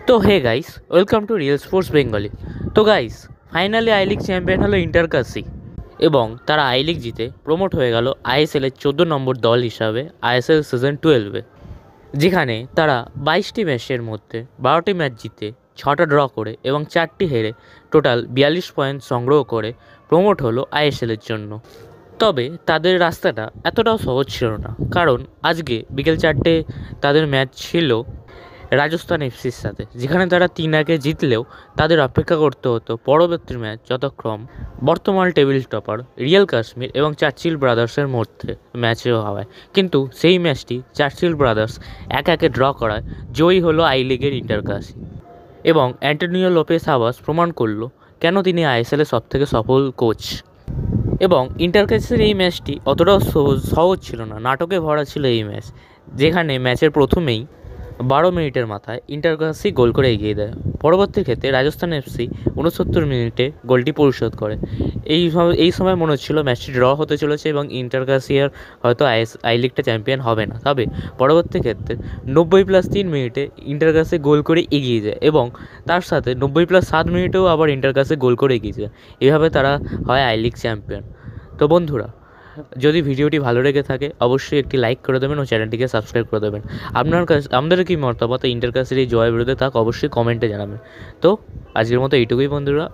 তো hey guys, welcome to real sports Bengali. তো guys, finally I league champion হলো ইন্টারকাসি এবং তারা আই লিগ জিতে প্রমোট হয়ে গেল আইএসএলের 14 নম্বর দল হিসাবে আইএসএল সিজন 12-এ, যেখানে তারা 22টি ম্যাচের মধ্যে 12টি ম্যাচ জিতে 6টা ড্র করে এবং 4টি হেরে টোটাল 42 পয়েন্ট সংগ্রহ করে প্রমোট হলো আইএসএলের জন্য। তবে তাদের রাস্তাটা এতটাও সহজ ছিল না, কারণ আজকে বিকেল 4টে তাদের ম্যাচ ছিল রাজস্থান এফসির সাথে, যেখানে তারা 3-1 জিতলেও তাদের অপেক্ষা করতে হতো পরবর্তী ম্যাচ যতক্ষণ বর্তমান টেবিল টপার রিয়াল কাশ্মীর এবং চার্চিল ব্রাদার্সের মধ্যে ম্যাচেও হওয়ায়। কিন্তু সেই ম্যাচটি চার্চিল ব্রাদার্স 1-1 ড্র করায় জয়ী হলো আই লিগের ইন্টারকাসি এবং অ্যান্টোনিও লোপেস হাবাস প্রমাণ করলো কেন তিনি আইএসএলের সবথেকে সফল কোচ। এবং ইন্টারকাসির এই ম্যাচটি অতটাও সহজ ছিল না, নাটকে ভরা ছিল এই ম্যাচ, যেখানে ম্যাচের প্রথমেই 12 মিনিটের মাথায় ইন্টারকাসি গোল করে এগিয়ে দেয়। পরবর্তী ক্ষেত্রে রাজস্থান এফসি 69 মিনিটে গোলটি পরিশোধ করে। এই সময় মনে হচ্ছিল ম্যাচটি ড্র হতে চলেছে এবং ইন্টারকাসি আর হয়তো আই লিগটা চ্যাম্পিয়ন হবে না। তবে পরবর্তী ক্ষেত্রে 90+3 মিনিটে ইন্টারকাসি গোল করে এগিয়ে যায় এবং তার সাথে 90+7 মিনিটেও আবার ইন্টারকাসি গোল করে এগিয়ে যায়। এভাবে তারা হয় আই লিগ চ্যাম্পিয়ন। তো বন্ধুরা, যদি ভিডিওটি ভালো লেগে থাকে অবশ্যই একটি লাইক করে দেবেন ও চ্যানেলটিকে সাবস্ক্রাইব করে দেবেন। আপনাদের কি মতামত ইন্টারকাসির এই জয়ের বিরুদ্ধে তা অবশ্যই কমেন্টে জানাবেন। তো আজকের মতো এইটুকুই বন্ধুরা।